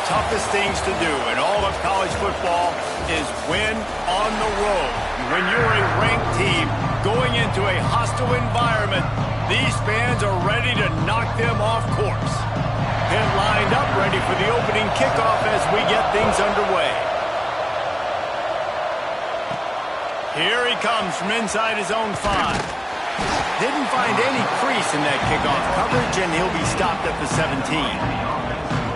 toughest things to do in all of college football is win on the road. When you're a ranked team going into a hostile environment, these fans are ready to knock them off course. Pitt lined up ready for the opening kickoff as we get things underway. Here he comes from inside his own 5. Didn't find any crease in that kickoff coverage, and he'll be stopped at the 17.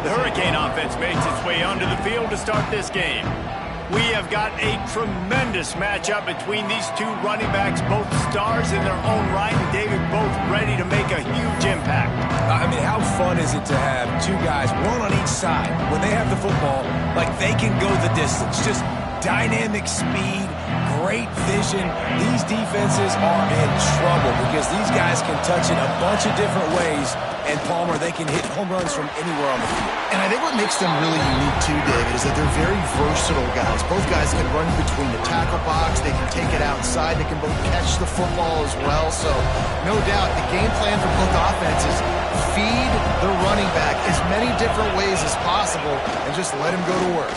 The Hurricane offense makes its way onto the field to start this game. We have got a tremendous matchup between these two running backs, both stars in their own right, and David, both ready to make a huge impact. I mean, how fun is it to have two guys, one on each side, when they have the football, like they can go the distance, just dynamic speed, great vision. These defenses are in trouble because these guys can touch it a bunch of different ways, and Palmer, they can hit home runs from anywhere on the field. And I think what makes them really unique too, David, is that they're very versatile guys. Both guys can run between the tackle box, they can take it outside, they can both catch the football as well. So no doubt the game plan for both offenses, feed the running back as many different ways as possible and just let him go to work.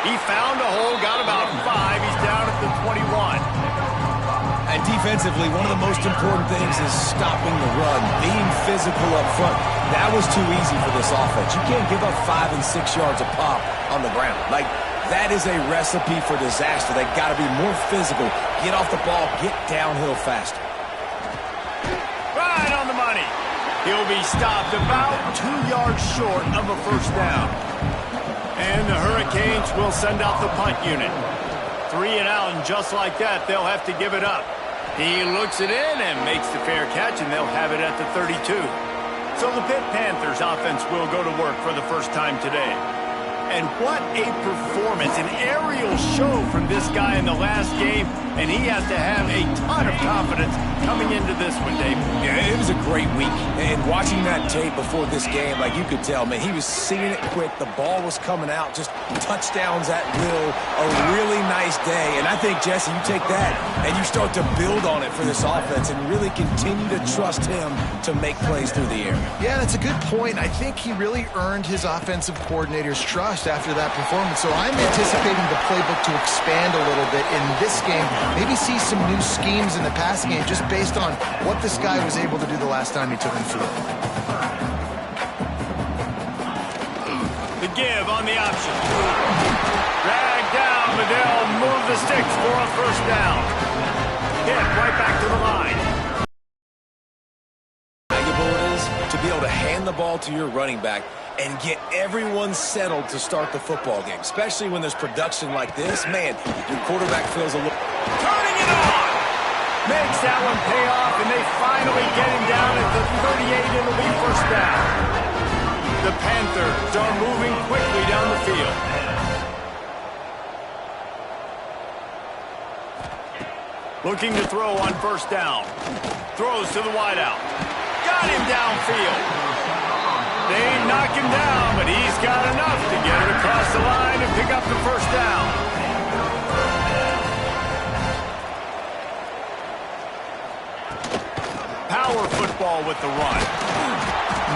He found a hole, got about 5. He's down at the 21. And defensively, one of the most important things is stopping the run, being physical up front. That was too easy for this offense. You can't give up 5 and 6 yards a pop on the ground. Like, that is a recipe for disaster. They got to be more physical, get off the ball, get downhill faster. Right on the money. He'll be stopped about 2 yards short of a first down. And the Hurricanes will send out the punt unit. 3 and out, and just like that, they'll have to give it up. He looks it in and makes the fair catch, and they'll have it at the 32. So the Pitt Panthers offense will go to work for the first time today. And what a performance, an aerial show from this guy in the last game, and he has to have a ton of confidence coming into this one, Dave. Yeah, it was a great week, and watching that tape before this game, like you could tell, man, he was seeing it quick, the ball was coming out, just touchdowns at will, a really nice day, and I think, Jesse, you take that, and you start to build on it for this offense and really continue to trust him to make plays through the air. Yeah, that's a good point. I think he really earned his offensive coordinator's trust after that performance. So I'm anticipating the playbook to expand a little bit in this game. Maybe see some new schemes in the passing game just based on what this guy was able to do the last time he took the field. The give on the option. Drag down, but they'll move the sticks for a first down. Hit right back to the line. Valuable it is to be able to hand the ball to your running back and get everyone settled to start the football game, especially when there's production like this. Man, your quarterback feels a little... Turning it on! Makes that one pay off, and they finally get him down at the 38. It'll be first down. The Panthers are moving quickly down the field. Looking to throw on first down. Throws to the wideout. Got him downfield. They knock him down, but he's got enough to get it across the line and pick up the first down. Power football with the run.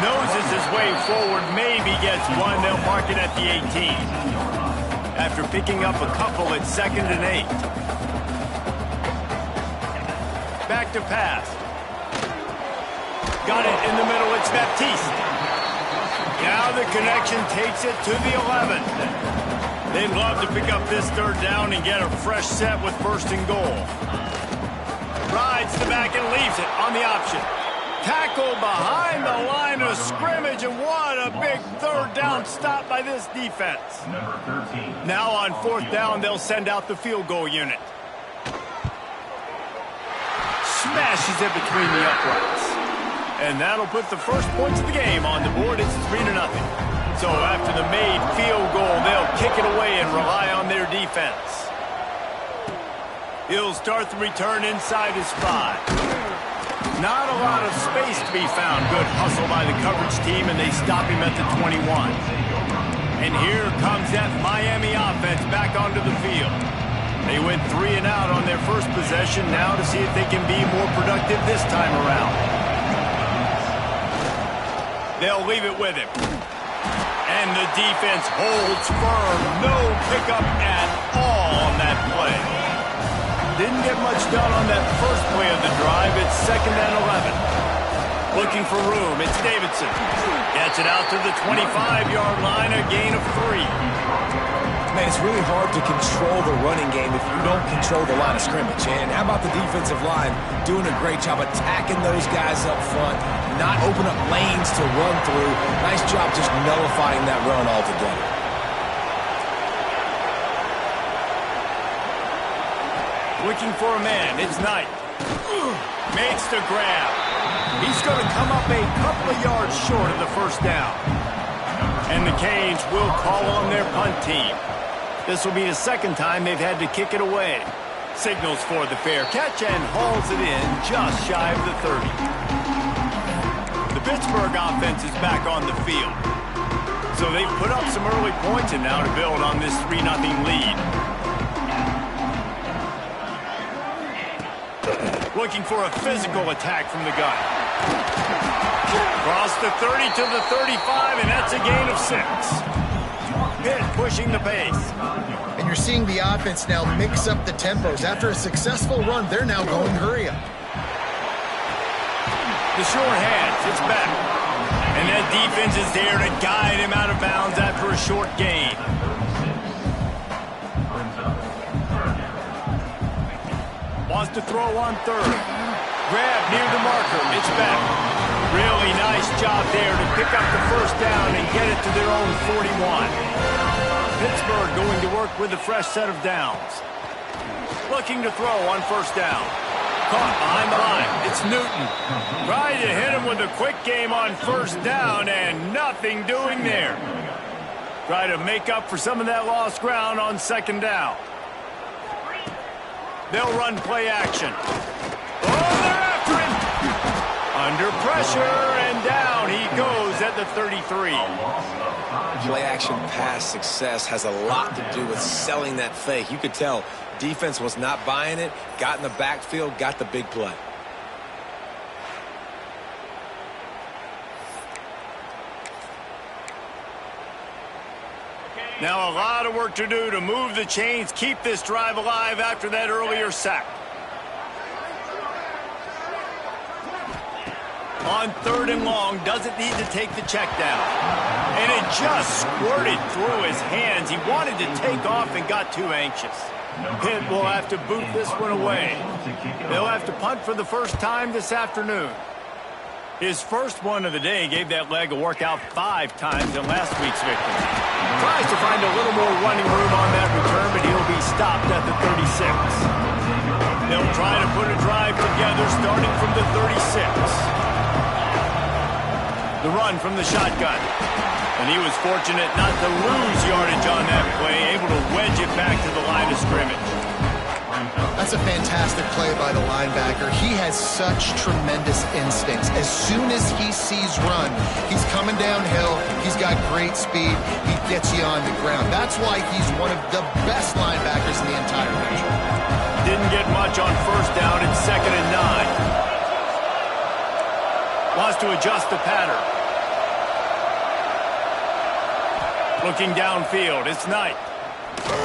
Noses his way forward, maybe gets one. They'll mark it at the 18. After picking up a couple at 2nd and 8. Back to pass. Got it in the middle. It's Baptiste. Now the connection takes it to the 11. They'd love to pick up this third down and get a fresh set with first and goal. Rides the back and leaves it on the option. Tackled behind the line of scrimmage, and what a big third down stop by this defense. Now on 4th down, they'll send out the field goal unit. Smashes it between the uprights. And that'll put the first points of the game on the board. It's 3-0. So after the made field goal, they'll kick it away and rely on their defense. He'll start the return inside his 5. Not a lot of space to be found. Good hustle by the coverage team, and they stop him at the 21. And here comes that Miami offense back onto the field. They went 3 and out on their first possession, now to see if they can be more productive this time around. They'll leave it with him. And the defense holds firm. No pickup at all on that play. Didn't get much done on that first play of the drive. It's 2nd and 11. Looking for room. It's Davidson. Gets it out to the 25-yard line. A gain of 3. Man, it's really hard to control the running game if you don't control the line of scrimmage. And how about the defensive line doing a great job attacking those guys up front, not open up lanes to run through. Nice job just nullifying that run altogether. Looking for a man. It's Knight. Makes the grab. He's going to come up a couple of yards short of the first down. And the Canes will call on their punt team. This will be the 2nd time they've had to kick it away. Signals for the fair catch and hauls it in just shy of the 30. The Pittsburgh offense is back on the field. So they've put up some early points and now to build on this 3-0 lead. Looking for a physical attack from the gun. Across the 30 to the 35, and that's a gain of 6. Pitt pushing the pace. And you're seeing the offense now mix up the tempos. After a successful run, they're now going hurry up. The short hands, it's back. And that defense is there to guide him out of bounds after a short gain. Wants to throw on 3rd. Grab near the marker. It's back. Really nice job there to pick up the first down and get it to their own 41. Pittsburgh going to work with a fresh set of downs. Looking to throw on 1st down. Caught behind the line. It's Newton. Trying to hit him with a quick game on 1st down and nothing doing there. Try to make up for some of that lost ground on 2nd down. They'll run play action. Oh, they're after him. Under pressure, and down he goes at the 33. Play action pass success has a lot to do with selling that fake. You could tell defense was not buying it, got in the backfield, got the big play. Now a lot of work to do to move the chains, keep this drive alive after that earlier sack. On 3rd and long, doesn't need to take the check down. And it just squirted through his hands. He wanted to take off and got too anxious. Pitt will have to boot this one away. They'll have to punt for the first time this afternoon. His first one of the day gave that leg a workout 5 times in last week's victory. Tries to find a little more running room on that return, but he'll be stopped at the 36. They'll try to put a drive together starting from the 36. The run from the shotgun. And he was fortunate not to lose yardage on that play, able to wedge it back to the line of scrimmage. That's a fantastic play by the linebacker. He has such tremendous instincts. As soon as he sees run, he's coming downhill. He's got great speed. He gets you on the ground. That's why he's one of the best linebackers in the entire country. Didn't get much on 1st down. It's 2nd and 9. Wants to adjust the pattern. Looking downfield, it's Knight.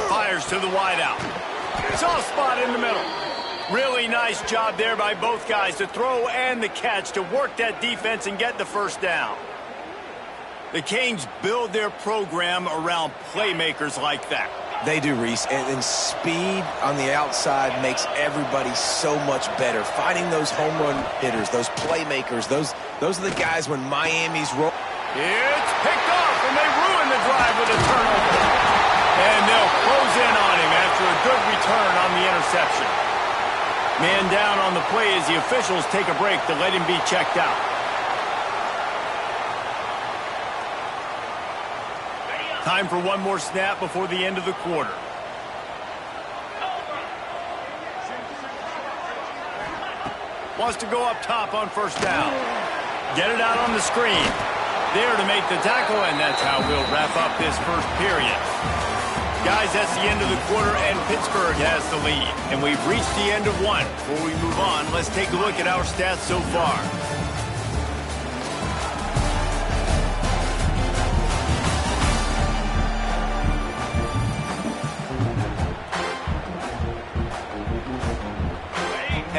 Fires to the wideout. Soft spot in the middle. Really nice job there by both guys to throw and the catch to work that defense and get the 1st down. The Canes build their program around playmakers like that. They do, Reese, and speed on the outside makes everybody so much better. Finding those home run hitters, those playmakers, those are the guys when Miami's roll. It's picked off, and they ruin the drive with a turnover. And they'll close in on him after a good return on the interception. Man down on the play as the officials take a break to let him be checked out. Time for one more snap before the end of the quarter. Wants to go up top on 1st down. Get it out on the screen. There to make the tackle, and that's how we'll wrap up this first period. Guys, that's the end of the quarter, and Pittsburgh has the lead. And we've reached the end of one. Before we move on, let's take a look at our stats so far.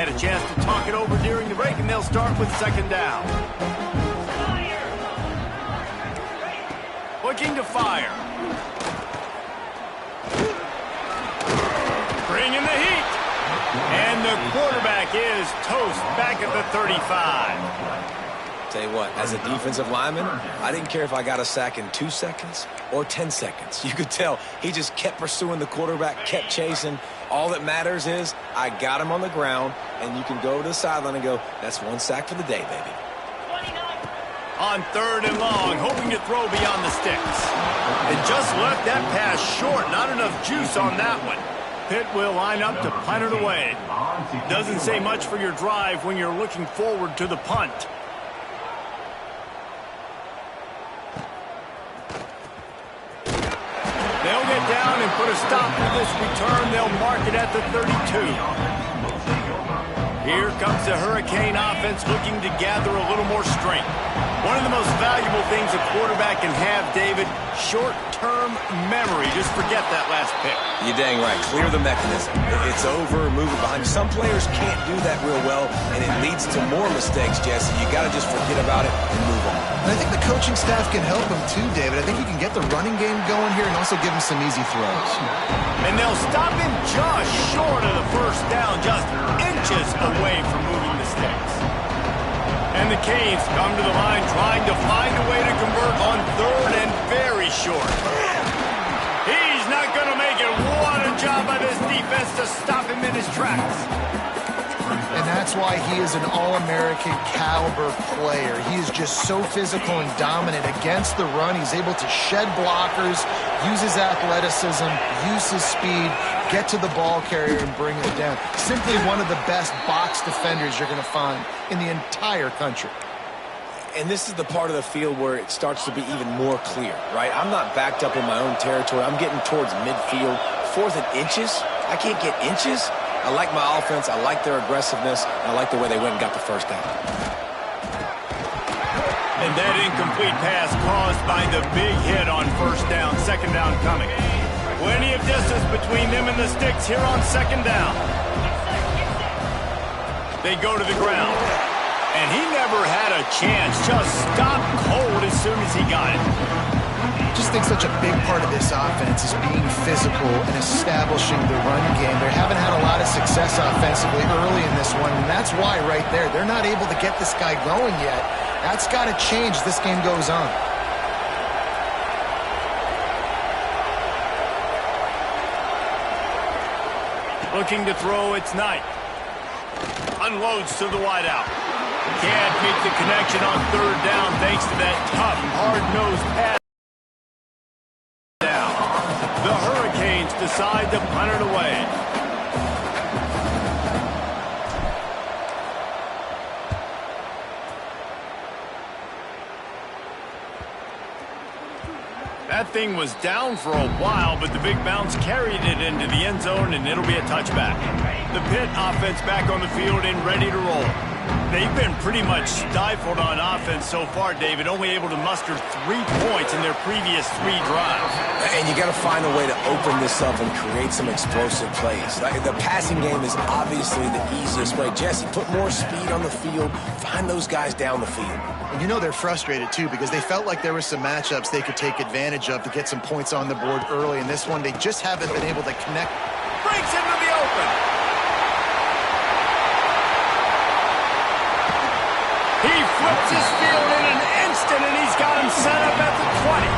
had a chance to talk it over during the break, and they'll start with second down. Looking to fire. Bringing the heat. And the quarterback is toast back at the 35. Tell you what, as a defensive lineman, I didn't care if I got a sack in 2 seconds or 10 seconds. You could tell he just kept pursuing the quarterback, kept chasing. All that matters is I got him on the ground, and you can go to the sideline and go, that's 1 sack for the day, baby. On third and long, hoping to throw beyond the sticks. And just left that pass short. Not enough juice on that one. Pitt will line up to punt it away. Doesn't say much for your drive when you're looking forward to the punt. They'll get down and put a stop to this return. They'll mark it at the 32. Here comes the Hurricane offense looking to gather a little more strength. One of the most valuable things a quarterback can have, David, short-term memory. Just forget that last pick. You're dang right. Clear the mechanism. It's over, move it behind you. Some players can't do that real well, and it leads to more mistakes, Jesse. You got to just forget about it and move on. And I think the coaching staff can help him too, David. I think he can get the running game going here and also give him some easy throws. And they'll stop him just short of the first down, just inches away from moving the sticks. And the Canes come to the line trying to find a way to convert on third and very short. He's not going to make it. What a job by this defense to stop him in his tracks. And that's why he is an All-American caliber player. He is just so physical and dominant against the run. He's able to shed blockers, use his athleticism, use his speed, get to the ball carrier and bring it down. Simply one of the best box defenders you're going to find in the entire country. And this is the part of the field where it starts to be even more clear, right? I'm not backed up in my own territory. I'm getting towards midfield. 4th and inches? I can't get inches? I like my offense. I like their aggressiveness. And I like the way they went and got the first down. And that incomplete pass caused by the big hit on first down. Second down coming. Plenty of distance between them and the sticks here on second down. They go to the ground. And he never had a chance. Just stopped cold as soon as he got it. I just think such a big part of this offense is being physical and establishing the run game. They haven't had a lot of success offensively early in this one, and that's why right there, they're not able to get this guy going yet. That's got to change as this game goes on. Looking to throw, it's Knight. Unloads to the wideout. Can't make the connection on third down thanks to that tough, hard-nosed pass. Down. The Hurricanes decide to punt it away. That thing was down for a while, but the big bounce carried it into the end zone, and it'll be a touchback. The Pitt offense back on the field and ready to roll. They've been pretty much stifled on offense so far, David, only able to muster 3 points in their previous 3 drives. And you got to find a way to open this up and create some explosive plays. The passing game is obviously the easiest way. Jesse, put more speed on the field. Find those guys down the field. And you know they're frustrated, too, because they felt like there were some matchups they could take advantage of to get some points on the board early. In this one, they just haven't been able to connect. Breaks into the open. He flips his field in an instant, and he's got him set up at the 20.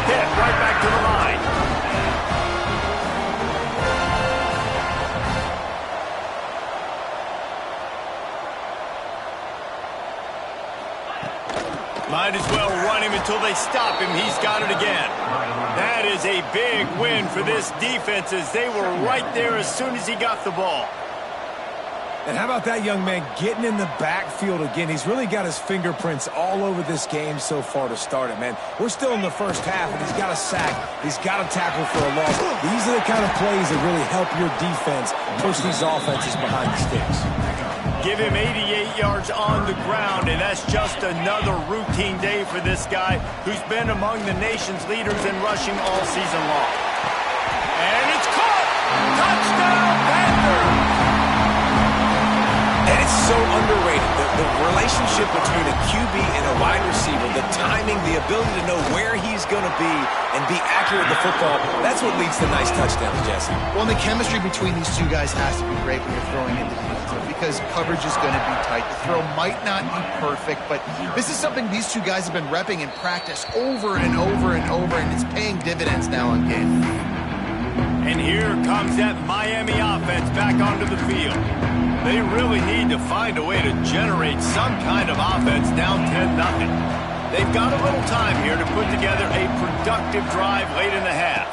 Hit right back to the line. Might as well run him until they stop him. He's got it again. That is a big win for this defense as they were right there as soon as he got the ball. And how about that young man getting in the backfield again? He's really got his fingerprints all over this game so far to start it, man. We're still in the first half, and he's got a sack. He's got a tackle for a loss. These are the kind of plays that really help your defense push these offenses behind the sticks. Give him 88 yards on the ground, and that's just another routine day for this guy who's been among the nation's leaders in rushing all season long. And it's caught! Touchdown, Panthers! so underrated. The relationship between a QB and a wide receiver, the timing, the ability to know where he's going to be and be accurate with the football, that's what leads to nice touchdowns, Jesse. Well, and the chemistry between these two guys has to be great when you're throwing into defense because coverage is going to be tight. The throw might not be perfect, but this is something these two guys have been repping in practice over and over and over, and it's paying dividends now on game. And here comes that Miami offense back onto the field. They really need to find a way to generate some kind of offense down 10-0. They've got a little time here to put together a productive drive late in the half.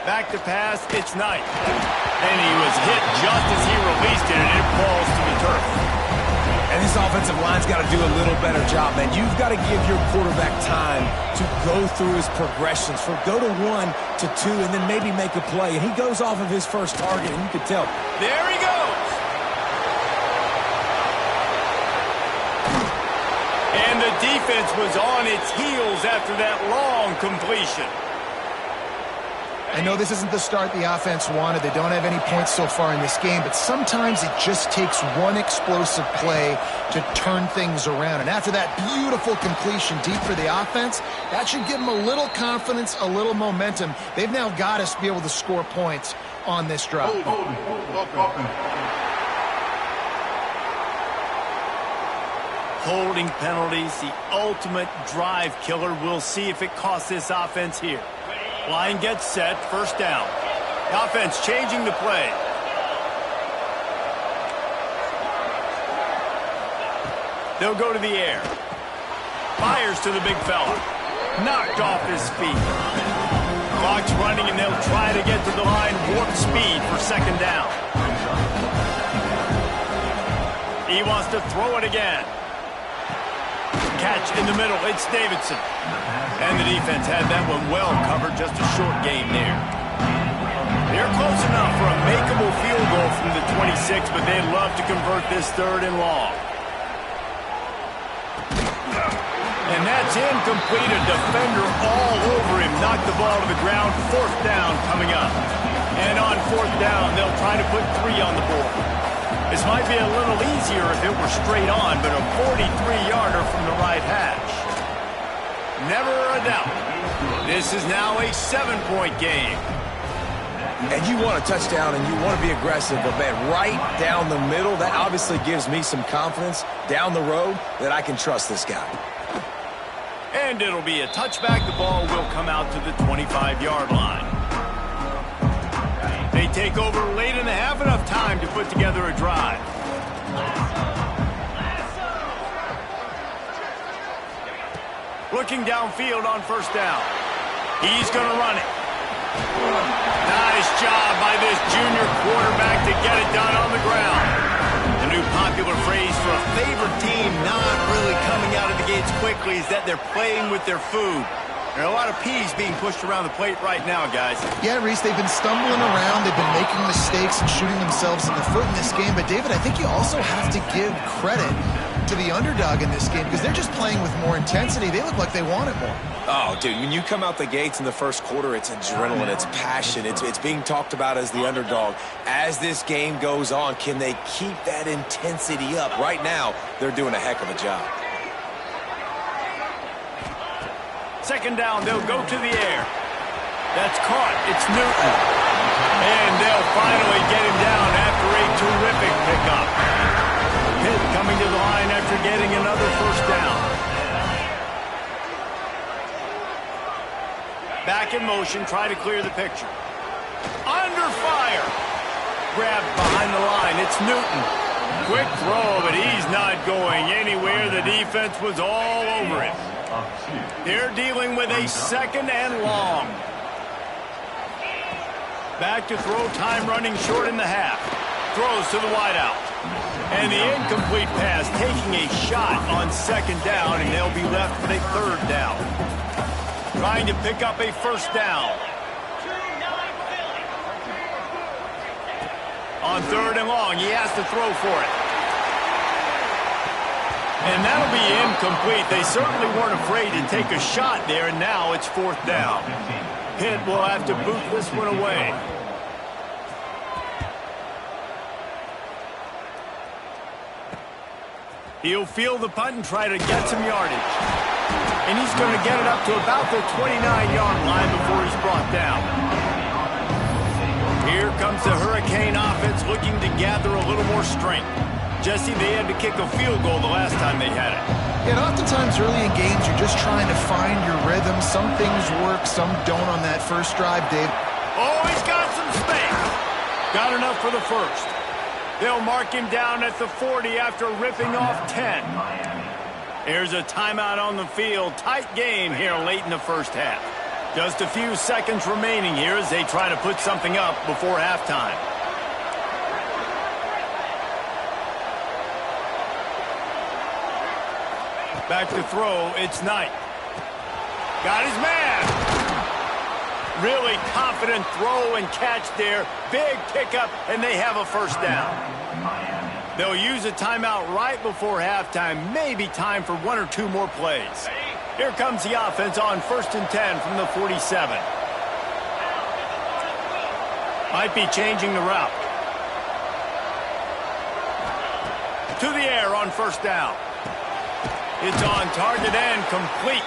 Back to pass, it's Knight. And he was hit just as he released it, and it falls to the turf. And this offensive line's got to do a little better job, man. You've got to give your quarterback time to go through his progressions, from go to 1 to 2, and then maybe make a play. And he goes off of his first target, and you can tell. There he goes. And the defense was on its heels after that long completion. I know this isn't the start the offense wanted. They don't have any points so far in this game, but sometimes it just takes one explosive play to turn things around. And after that beautiful completion deep for the offense, that should give them a little confidence, a little momentum. They've now got to be able to score points on this drive. Holding penalties, the ultimate drive killer. We'll see if it costs this offense here. Line gets set, first down. The offense changing the play. They'll go to the air. Fires to the big fella. Knocked off his feet. Clock's running, and they'll try to get to the line. Warp speed for second down. He wants to throw it again. Catch in the middle. It's Davidson. And the defense had that one well covered. Just a short game there. They're close enough for a makeable field goal from the 26, but they'd love to convert this third and long. And that's incomplete. A defender all over him. Knocked the ball to the ground. Fourth down coming up. And on fourth down, they'll try to put 3 on the board. This might be a little easier if it were straight on, but a 43-yarder from the right hash. Never a doubt. This is now a 7-point game. And you want a touchdown and you want to be aggressive, but man, right down the middle, that obviously gives me some confidence down the road that I can trust this guy. And it'll be a touchback. The ball will come out to the 25-yard line. They take over late in the half, enough time to put together a drive. Looking downfield on first down. He's going to run it. Nice job by this junior quarterback to get it done on the ground. The new popular phrase for a favored team not really coming out of the gates quickly is that they're playing with their food. There are a lot of peas being pushed around the plate right now, guys. Yeah, Reese, they've been stumbling around. They've been making mistakes and shooting themselves in the foot in this game. But, David, I think you also have to give credit to the underdog in this game because they're just playing with more intensity. They look like they want it more. Oh, dude, when you come out the gates in the first quarter, it's adrenaline, it's passion, it's being talked about as the underdog. As this game goes on, can they keep that intensity up? Right now, they're doing a heck of a job. Second down, they'll go to the air. That's caught. It's Newton. And they'll finally get him down after a terrific pickup. Pitt coming to the line after getting another first down. Back in motion, try to clear the picture. Under fire. Grabbed behind the line. It's Newton. Quick throw, but he's not going anywhere. The defense was all over him. They're dealing with a second and long. Back to throw, time running short in the half. Throws to the wideout. And the incomplete pass taking a shot on second down, and they'll be left with a third down. Trying to pick up a first down. On third and long, he has to throw for it. And that'll be incomplete. They certainly weren't afraid to take a shot there, and now it's fourth down. Pitt will have to boot this one away. He'll field the punt and try to get some yardage. And he's going to get it up to about the 29-yard line before he's brought down. Here comes the Hurricane offense looking to gather a little more strength. Jesse, they had to kick a field goal the last time they had it. Yeah, and oftentimes early in games, you're just trying to find your rhythm. Some things work, some don't on that first drive, Dave. Oh, he's got some space. Got enough for the first. They'll mark him down at the 40 after ripping off 10. Here's a timeout on the field. Tight game here late in the first half. Just a few seconds remaining here as they try to put something up before halftime. Back to throw, it's Knight. Got his man. Really confident throw and catch there. Big pickup, and they have a first down. They'll use a timeout right before halftime. Maybe time for one or two more plays. Here comes the offense on 1st and 10 from the 47. Might be changing the route. To the air on first down. It's on target and complete.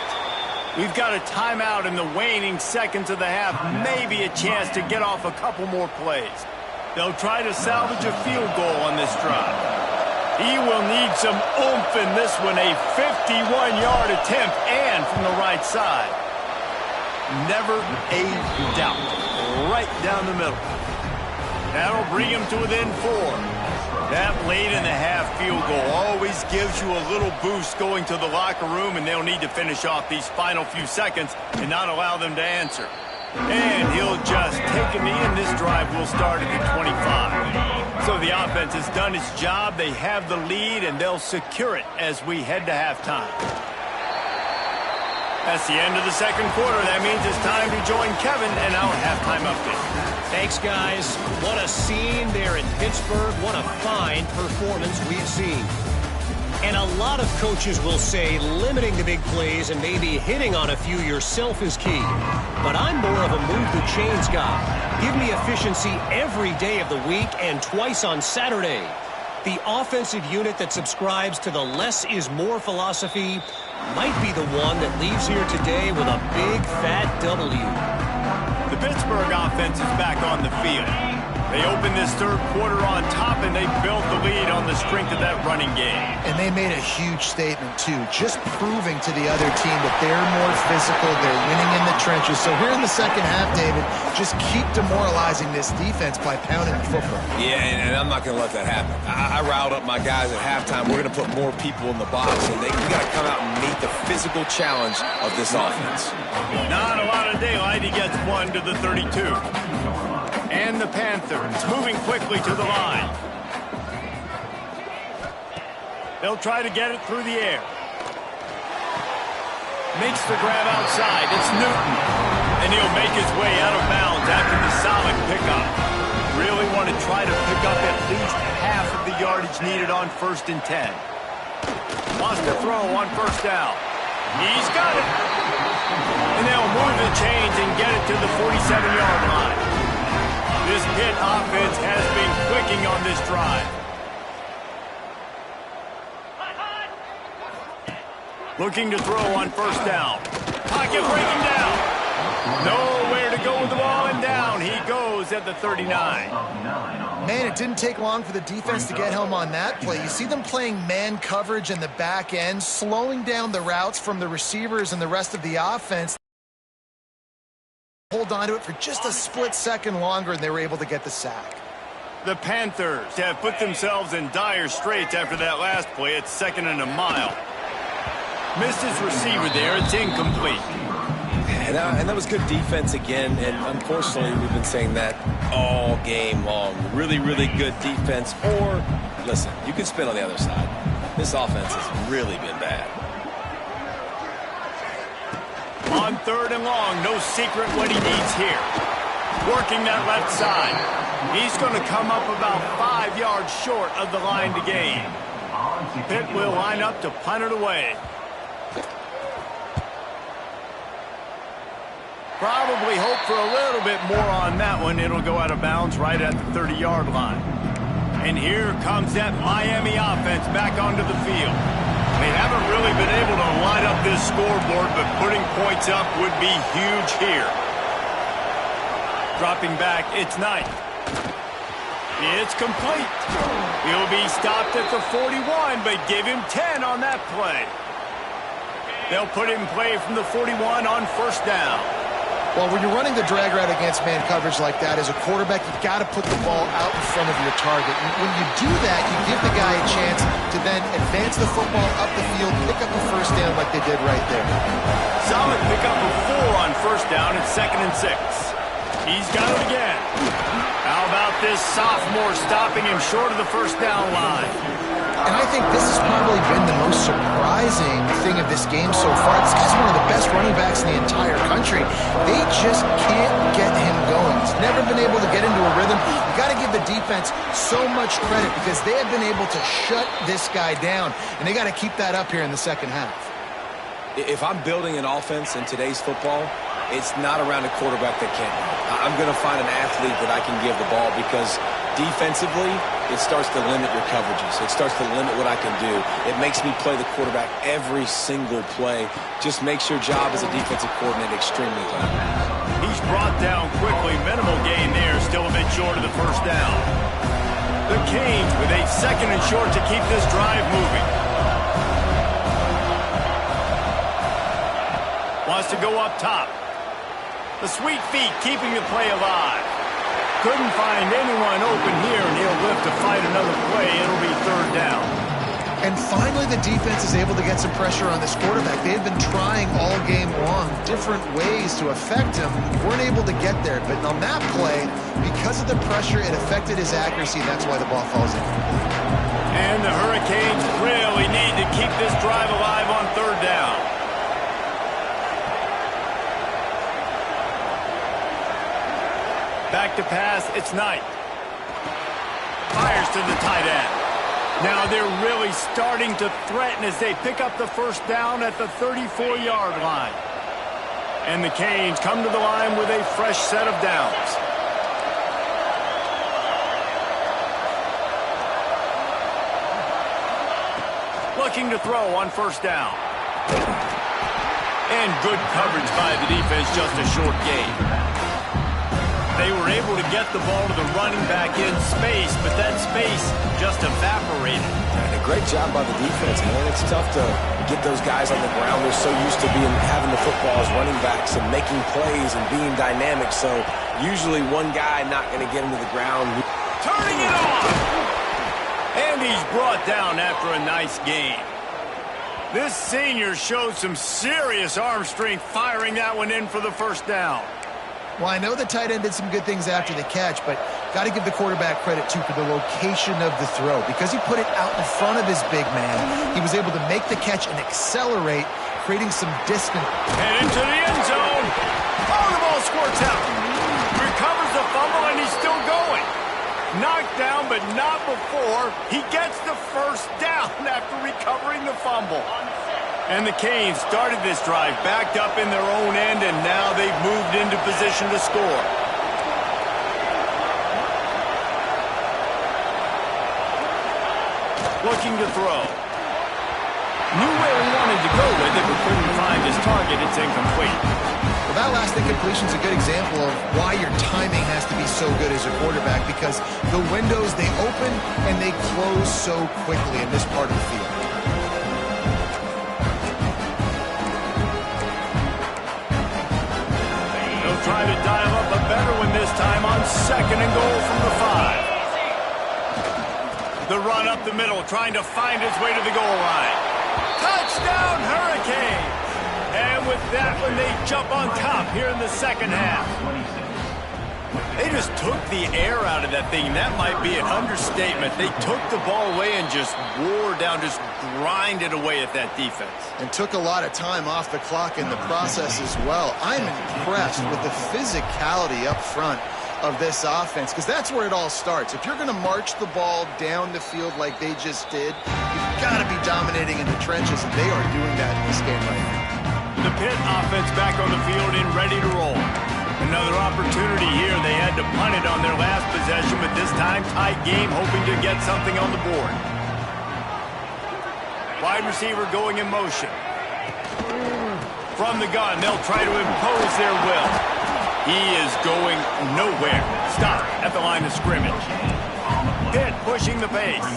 We've got a timeout in the waning seconds of the half. Maybe a chance to get off a couple more plays. They'll try to salvage a field goal on this drive. He will need some oomph in this one. A 51-yard attempt and from the right side. Never a doubt. Right down the middle. That'll bring him to within 4. That late-in-the-half field goal always gives you a little boost going to the locker room, and they'll need to finish off these final few seconds and not allow them to answer. And he'll just take a knee, and this drive will start at the 25. So the offense has done its job. They have the lead, and they'll secure it as we head to halftime. That's the end of the second quarter. That means it's time to join Kevin and our halftime update. Thanks, guys. What a scene there in Pittsburgh. What a fine performance we've seen. And a lot of coaches will say limiting the big plays and maybe hitting on a few yourself is key. But I'm more of a move the chains guy. Give me efficiency every day of the week and twice on Saturday. The offensive unit that subscribes to the less is more philosophy might be the one that leaves here today with a big fat W. The Pittsburgh offense is back on the field. They opened this third quarter on top, and they built the lead on the strength of that running game. And they made a huge statement, too, just proving to the other team that they're more physical, they're winning in the trenches. So here in the second half, David, just keep demoralizing this defense by pounding the football. Yeah, and I'm not going to let that happen. I riled up my guys at halftime. We're going to put more people in the box, and we got to come out and meet the physical challenge of this offense. Not a lot of daylight. He gets one to the 32. And the Panthers moving quickly to the line. They'll try to get it through the air. Makes the grab outside. It's Newton. And he'll make his way out of bounds after the solid pickup. Really want to try to pick up at least half of the yardage needed on 1st and 10. Wants to throw on first down. He's got it. And they'll move the chains and get it to the 47-yard line. This Pitt offense has been clicking on this drive. Looking to throw on first down. Pocket breaking down. Nowhere to go with the ball, and down he goes at the 39. Man, it didn't take long for the defense to get home on that play. You see them playing man coverage in the back end, slowing down the routes from the receivers and the rest of the offense. Hold on to it for just a split second longer, and they were able to get the sack. The Panthers have put themselves in dire straits after that last play. It's 2nd and a mile. Missed his receiver there. It's incomplete. And that was good defense again, and unfortunately we've been saying that all game long. Really, really good defense. Or, listen, you can spin on the other side. This offense has really been bad. On 3rd and long, no secret what he needs here. Working that left side. He's going to come up about 5 yards short of the line to gain. Pitt will line up to punt it away. Probably hope for a little bit more on that one. It'll go out of bounds right at the 30-yard line. And here comes that Miami offense back onto the field. They haven't really been able to light up this scoreboard, but putting points up would be huge here. Dropping back, it's Knight. It's complete. He'll be stopped at the 41, but give him 10 on that play. They'll put him in play from the 41 on first down. Well, when you're running the drag route against man coverage like that, as a quarterback, you've got to put the ball out in front of your target. And when you do that, you give the guy a chance to then advance the football up the field, pick up a first down like they did right there. Solid pickup of 4 on first down. It's 2nd and 6. He's got it again. How about this sophomore stopping him short of the first down line? And I think this has probably been the most surprising thing of this game so far. This guy's one of the best running backs in the entire country. They just can't get him going. He's never been able to get into a rhythm. You got to give the defense so much credit because they have been able to shut this guy down, and they got to keep that up here in the second half. If I'm building an offense in today's football, it's not around a quarterback that can't. I'm going to find an athlete that I can give the ball because defensively, it starts to limit your coverages. It starts to limit what I can do. It makes me play the quarterback every single play. Just makes your job as a defensive coordinator extremely tough. He's brought down quickly. Minimal gain there. Still a bit short of the first down. The Canes with a 2nd and short to keep this drive moving. Wants to go up top. The sweet feet keeping the play alive. Couldn't find anyone open here, and he'll live to fight another play. It'll be 3rd down. And finally, the defense is able to get some pressure on this quarterback. They had been trying all game long different ways to affect him. Weren't able to get there. But on that play, because of the pressure, it affected his accuracy. That's why the ball falls in. And the Hurricanes really need to keep this drive alive on 3rd down. Back to pass, it's Knight. Fires to the tight end. Now they're really starting to threaten as they pick up the first down at the 34-yard line. And the Canes come to the line with a fresh set of downs. Looking to throw on first down. And good coverage by the defense, just a short gain. They were able to get the ball to the running back in space, but that space just evaporated. And a great job by the defense, man. It's tough to get those guys on the ground. They're so used to having the football as running backs and making plays and being dynamic. So usually one guy not going to get him to the ground. Turning it on! And he's brought down after a nice gain. This senior showed some serious arm strength firing that one in for the first down. Well, I know the tight end did some good things after the catch, but got to give the quarterback credit, too, for the location of the throw. Because he put it out in front of his big man, he was able to make the catch and accelerate, creating some distance. And into the end zone. Oh, the ball squirts out. Recovers the fumble, and he's still going. Knocked down, but not before. He gets the first down after recovering the fumble. And the Canes started this drive backed up in their own end, and now they've moved into position to score. Looking to throw. Knew where he wanted to go with it, but couldn't find his target. It's incomplete. Well, that last incompletion is a good example of why your timing has to be so good as a quarterback, because the windows, they open and they close so quickly in this part of the field. Try to dial up a better one this time on 2nd and goal from the 5. The run up the middle, trying to find his way to the goal line. Touchdown, Hurricanes! And with that one, they jump on top here in the second half. They just took the air out of that thing. That might be an understatement. They took the ball away and just wore down, just grinded away at that defense. And took a lot of time off the clock in the process as well. I'm impressed with the physicality up front of this offense, because that's where it all starts. If you're going to march the ball down the field like they just did, you've got to be dominating in the trenches, and they are doing that in this game right now. The Pitt offense back on the field and ready to roll. Another opportunity here. They had to punt it on their last possession, but this time tight game, hoping to get something on the board. Wide receiver going in motion. From the gun, they'll try to impose their will. He is going nowhere. Stop at the line of scrimmage. Pitt pushing the pace.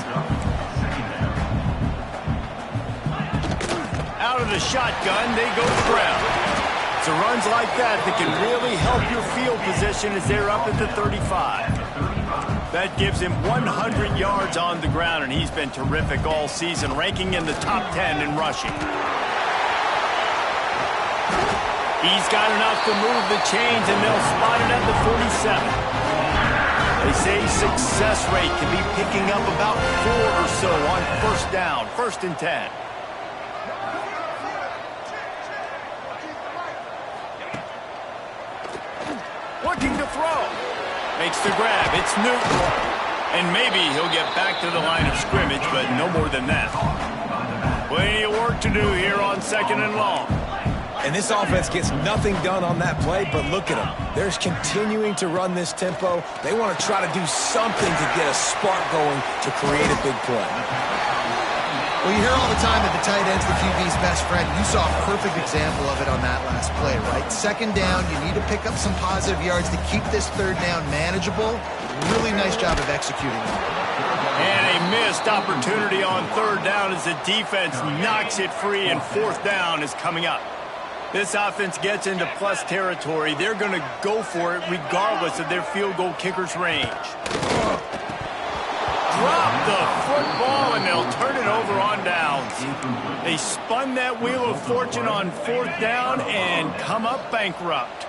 Out of the shotgun, they go to ground. So runs like that can really help your field position as they're up at the 35. That gives him 100 yards on the ground, and he's been terrific all season, ranking in the top 10 in rushing. He's got enough to move the chains, and they'll spot it at the 47. They say success rate can be picking up about 4 or so on first down, 1st and 10. Looking to throw. Makes the grab. It's Newton. And maybe he'll get back to the line of scrimmage, but no more than that. Plenty of work to do here on 2nd and long. And this offense gets nothing done on that play, but look at them. They're continuing to run this tempo. They want to try to do something to get a spark going to create a big play. Well, you hear all the time that the tight end's the QB's best friend. You saw a perfect example of it on that last play, right? 2nd down, you need to pick up some positive yards to keep this 3rd down manageable. Really nice job of executing it. And a missed opportunity on 3rd down as the defense knocks it free, and 4th down is coming up. This offense gets into plus territory. They're going to go for it regardless of their field goal kicker's range. Drop the football, and they'll turn it over on downs. They spun that wheel of fortune on 4th down and come up bankrupt.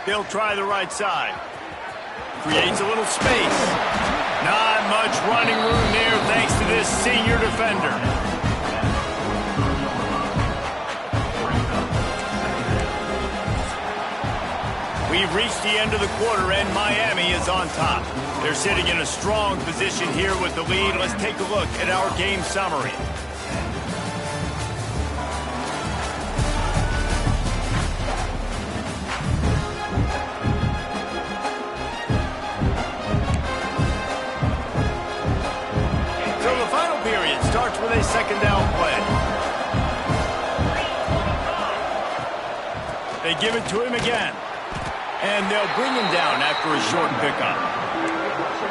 They'll try the right side. Creates a little space. Not much running room there thanks to this senior defender. We've reached the end of the quarter, and Miami is on top. They're sitting in a strong position here with the lead. Let's take a look at our game summary. So the final period starts with a 2nd down play. They give it to him again. And they'll bring him down after a short pickup.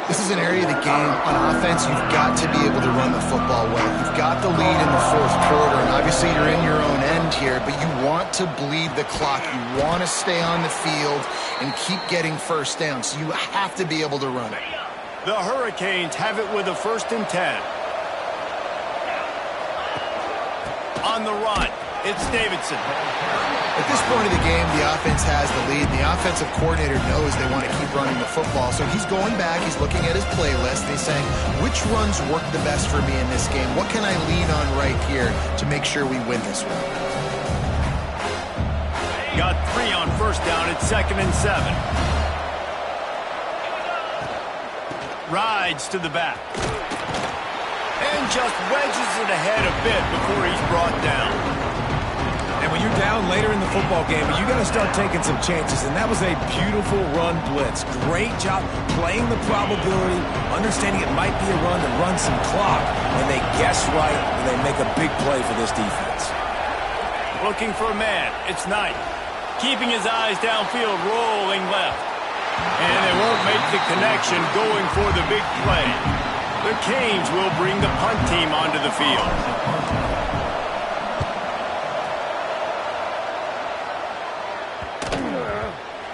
This is an area of the game on offense you've got to be able to run the football well. You've got the lead in the 4th quarter, and obviously you're in your own end here, but you want to bleed the clock. You want to stay on the field and keep getting 1st down, so you have to be able to run it. The Hurricanes have it with a 1st and 10. On the run, it's Davidson. At this point of the game, the offense has the lead. The offensive coordinator knows they want to keep running the football. So he's going back, he's looking at his playlist, and he's saying, which runs work the best for me in this game? What can I lean on right here to make sure we win this one? Got 3 on 1st down at 2nd and 7. Rides to the back. And just wedges it ahead a bit before he's brought down. And when you're down later in the football game, you got to start taking some chances, and that was a beautiful run blitz. Great job playing the probability, understanding it might be a run to run some clock, and they guess right, and they make a big play for this defense. Looking for a man, it's Knight. Keeping his eyes downfield, rolling left. And they won't make the connection, going for the big play. The Canes will bring the punt team onto the field.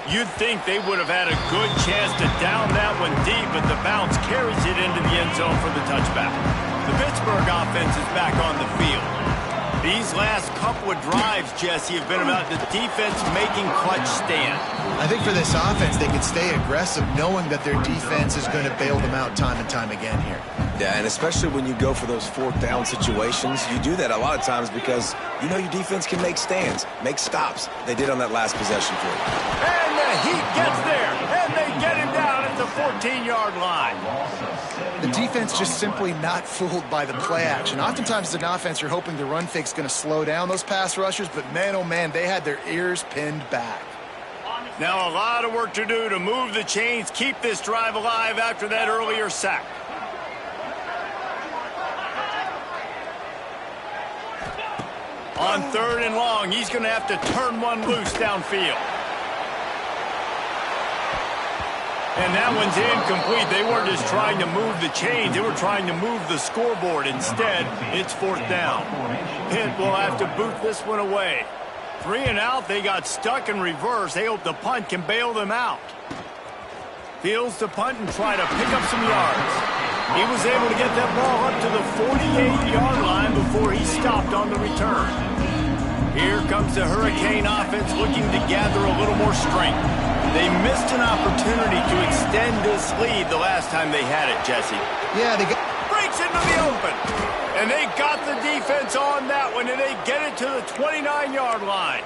You'd think they would have had a good chance to down that one deep, but the bounce carries it into the end zone for the touchback. The Pittsburgh offense is back on the field. These last couple of drives, Jesse, have been about the defense making clutch stand. I think for this offense, they can stay aggressive knowing that their defense is going to bail them out time and time again here. Yeah, and especially when you go for those 4th down situations, you do that a lot of times because you know your defense can make stands, make stops. They did on that last possession for you. And the Heat gets there, and they get him down at the 14-yard line. The defense just simply not fooled by the play action. Oftentimes as an offense, you're hoping the run fake's going to slow down those pass rushers, but man, oh man, they had their ears pinned back. Now a lot of work to do to move the chains, keep this drive alive after that earlier sack. On 3rd and long, he's going to have to turn one loose downfield. And that one's incomplete. They weren't just trying to move the chains. They were trying to move the scoreboard. Instead, it's 4th down. Pitt will have to boot this one away. 3 and out. They got stuck in reverse. They hope the punt can bail them out. Fields to punt and try to pick up some yards. He was able to get that ball up to the 48-yard line before he stopped on the return. Here comes the Hurricane offense looking to gather a little more strength. They missed an opportunity to extend this lead the last time they had it, Jesse. Yeah, they got... Breaks into the open. And they got the defense on that one, and they get it to the 29-yard line.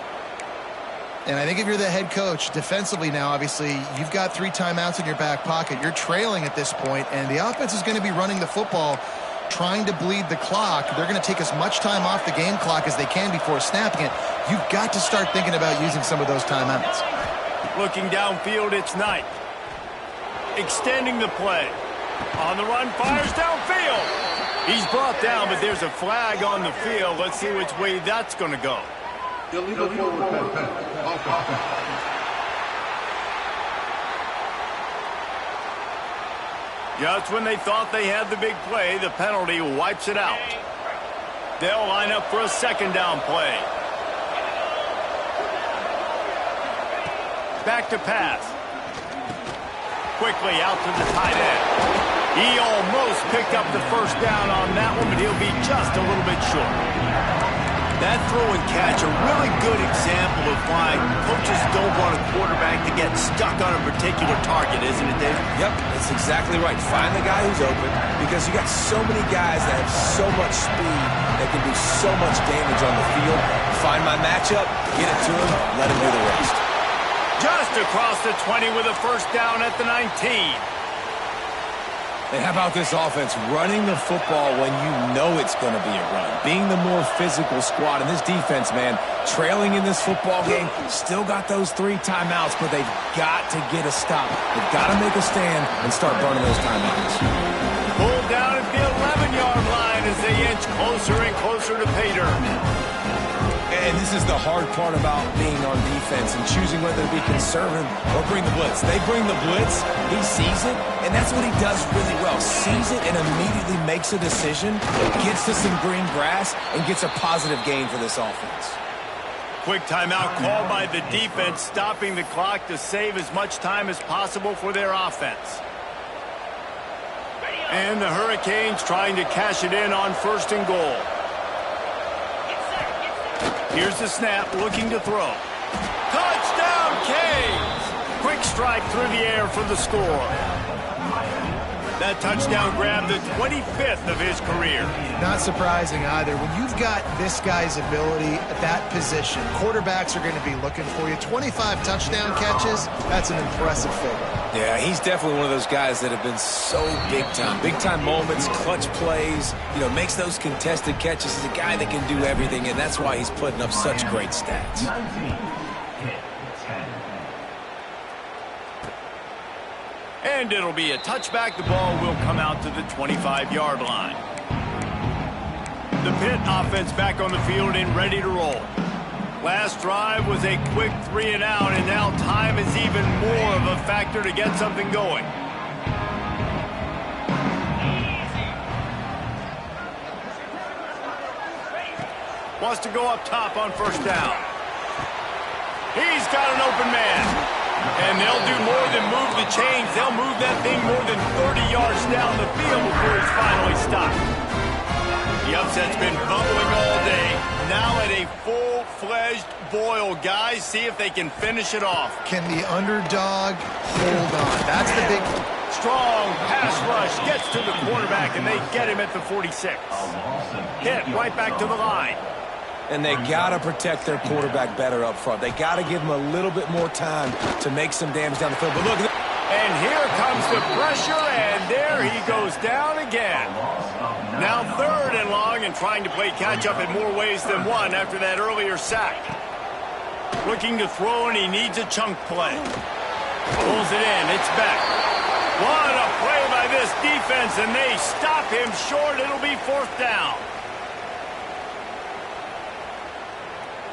And I think if you're the head coach, defensively now, obviously, you've got 3 timeouts in your back pocket. You're trailing at this point, and the offense is going to be running the football, trying to bleed the clock. They're going to take as much time off the game clock as they can before snapping it. You've got to start thinking about using some of those timeouts. Looking downfield, it's Knight. Extending the play. On the run, fires downfield. He's brought down, but there's a flag on the field. Let's see which way that's going to go. Illegal forward pass. Just when they thought they had the big play, the penalty wipes it out. They'll line up for a 2nd down play. Back to pass. Quickly out to the tight end. He almost picked up the 1st down on that one, but he'll be just a little bit short. That throw and catch, a really good example of why coaches don't want a quarterback to get stuck on a particular target, isn't it, Dave? Yep, that's exactly right. Find the guy who's open, because you got so many guys that have so much speed that can do so much damage on the field. Find my matchup, get it to him, let him do the rest. Just across the 20 with a 1st down at the 19. And how about this offense running the football when you know it's going to be a run? Being the more physical squad. And this defense, man, trailing in this football game, still got those 3 timeouts, but they've got to get a stop. They've got to make a stand and start burning those timeouts. Pulled down at the 11-yard line as they inch closer and closer to pay dirt. And this is the hard part about being on defense and choosing whether to be conservative or bring the blitz. They bring the blitz, he sees it, and that's what he does really well. Sees it and immediately makes a decision, gets to some green grass, and gets a positive gain for this offense. Quick timeout called by the defense, stopping the clock to save as much time as possible for their offense. And the Hurricanes trying to cash it in on 1st and goal. Here's the snap, looking to throw. Touchdown, Canes! Quick strike through the air for the score. That touchdown grabbed the 25th of his career. Not surprising either. When you've got this guy's ability at that position, quarterbacks are going to be looking for you. 25 touchdown catches, that's an impressive figure. Yeah, he's definitely one of those guys that have been so big time. Big time moments, clutch plays, makes those contested catches. He's a guy that can do everything, and that's why he's putting up such great stats. And it'll be a touchback. The ball will come out to the 25-yard line. The Pitt offense back on the field and ready to roll. Last drive was a quick 3 and out, and now time is even more of a factor to get something going. Wants to go up top on 1st down. He's got an open man. And they'll do more than move the chains. They'll move that thing more than 30 yards down the field before he's finally stopped. The upset's been bubbling all day. Now at a full-fledged boil. Guys, see if they can finish it off. Can the underdog hold on? That's the big... Strong pass rush gets to the quarterback, and they get him at the 46. Hit right back to the line. And they got to protect their quarterback better up front. They got to give him a little bit more time to make some damage down the field. But look, And here comes the pressure, and there he goes down again. Now 3rd and long, and trying to play catch-up in more ways than one after that earlier sack. Looking to throw, and he needs a chunk play. Pulls it in. It's back. What a play by this defense, and they stop him short. It'll be 4th down.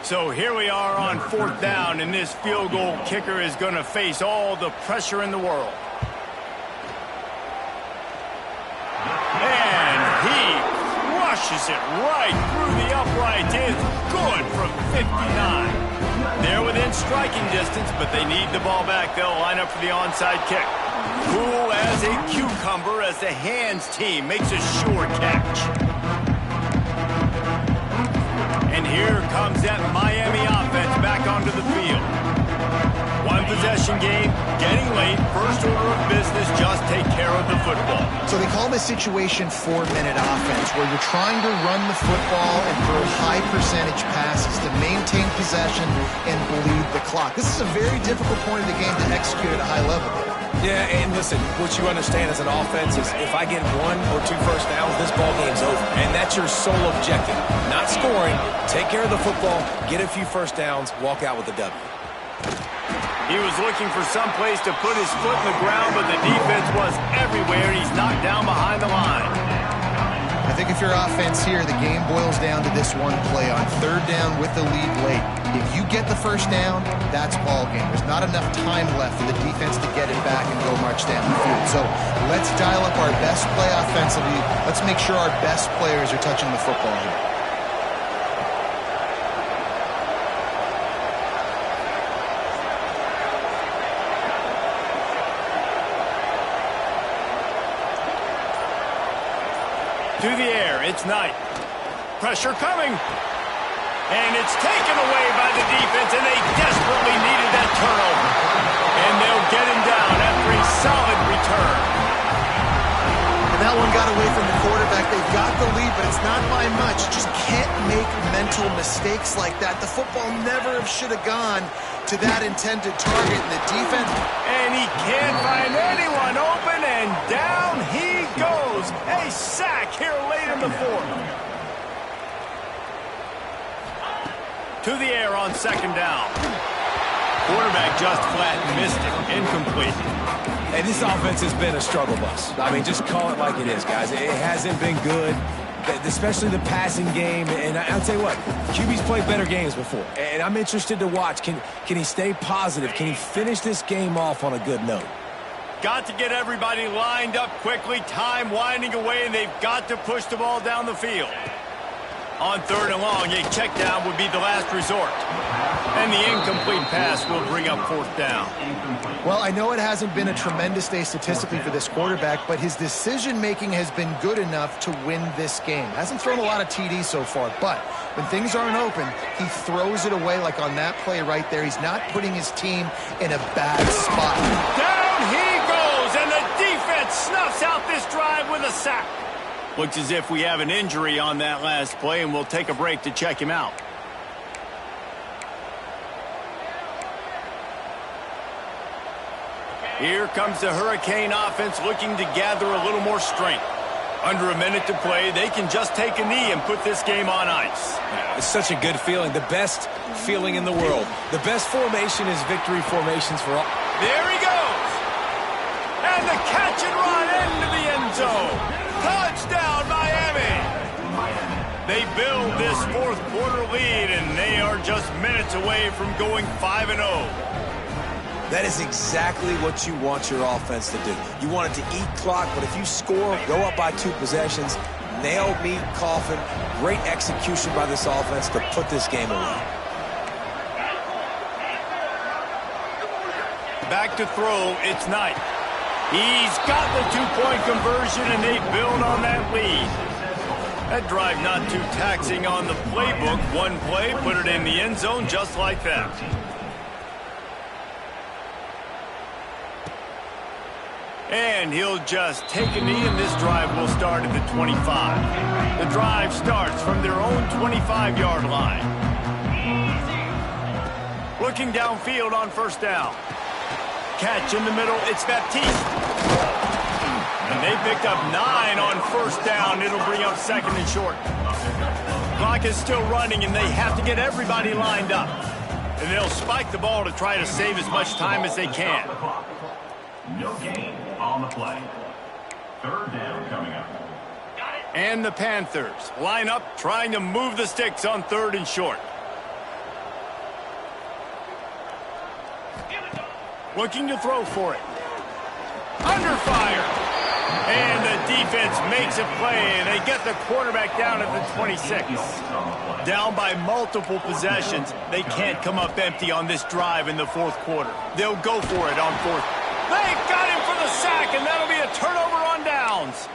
So here we are on 4th down, and this field goal kicker is going to face all the pressure in the world. And he crushes it right through the uprights. It's good from 59. They're within striking distance, but they need the ball back. They'll line up for the onside kick. Cool as a cucumber as the hands team makes a sure catch. And here comes that Miami offense back onto the field. One possession game, getting late, first order of business, just take care of the football. So they call this situation 4-minute offense, where you're trying to run the football and throw high percentage passes to maintain possession and bleed the clock. This is a very difficult point of the game to execute at a high level. Yeah, and listen, what you understand as an offense is if I get 1 or 2 first downs, this ball game's over. And that's your sole objective. Not scoring, take care of the football, get a few first downs, walk out with a W. He was looking for some place to put his foot in the ground, but the defense was everywhere, and he's knocked down behind the line. I think if you're offense here, the game boils down to this one play on 3rd down with the lead late. If you get the first down, that's ball game. There's not enough time left for the defense to get it back and go march down the field. So let's dial up our best play offensively. Let's make sure our best players are touching the football here. To the air, it's Knight. Pressure coming. And it's taken away by the defense, and they desperately needed that turnover. And they'll get him down after a solid return. And that one got away from the quarterback. They've got the lead, but it's not by much. Just can't make mental mistakes like that. The football never should have gone to that intended target. And the defense... And he can't find anyone open, and down he goes. A sack here late in the 4th. To the air on 2nd down. Quarterback just flat missed it. Incomplete. And this offense has been a struggle bus. I mean, just call it like it is, guys. It hasn't been good, especially the passing game. And I'll tell you what, QB's played better games before. And I'm interested to watch. Can he stay positive? Can he finish this game off on a good note? Got to get everybody lined up quickly. Time winding away, and they've got to push the ball down the field. On 3rd and long, a check down would be the last resort. And the incomplete pass will bring up 4th down. Well, I know it hasn't been a tremendous day statistically for this quarterback, but his decision-making has been good enough to win this game. Hasn't thrown a lot of TDs so far, but when things aren't open, he throws it away like on that play right there. He's not putting his team in a bad spot. Down he goes, and the defense snuffs out this drive with a sack. Looks as if we have an injury on that last play, and we'll take a break to check him out. Here comes the Hurricane offense looking to gather a little more strength. Under a minute to play, they can just take a knee and put this game on ice. It's such a good feeling, the best feeling in the world. The best formation is victory formations for all. There he goes. And the catch and run into the end zone. Touchdown, Miami! They build this 4th quarter lead, and they are just minutes away from going 5-0. That is exactly what you want your offense to do. You want it to eat clock, but if you score, go up by 2 possessions, nail, meet, coffin, great execution by this offense to put this game away. Back to throw, it's Knight. He's got the 2-point conversion, and they build on that lead. That drive not too taxing on the playbook. One play, put it in the end zone just like that. And he'll just take a knee, and this drive will start at the 25. The drive starts from their own 25-yard line. Looking downfield on 1st down. catch in the middle. It's Baptiste. And they picked up 9 on first down. It'll bring up second and short. Clock is still running, and they have to get everybody lined up. And they'll spike the ball to try to save as much time as they can. No gain on the play. Third down coming up. And the Panthers line up, trying to move the sticks on third and short. Looking to throw for it. Under fire. And the defense makes a play, and they get the quarterback down at the 26. Down by multiple possessions, they can't come up empty on this drive in the fourth quarter. They'll go for it on fourth. They got him for the sack, and that'll be a turnover on downs.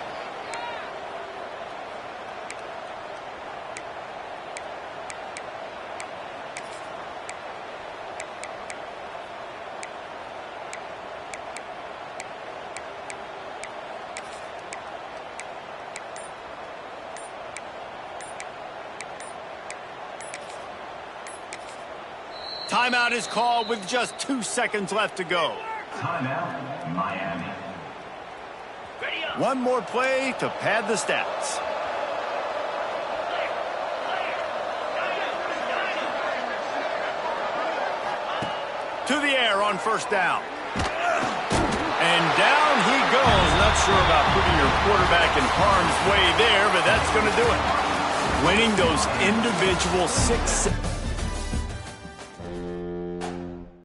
Timeout is called with just 2 seconds left to go. Timeout, Miami. One more play to pad the stats. To the air on first down. And down he goes. Not sure about putting your quarterback in harm's way there, but that's going to do it. Winning those individual 6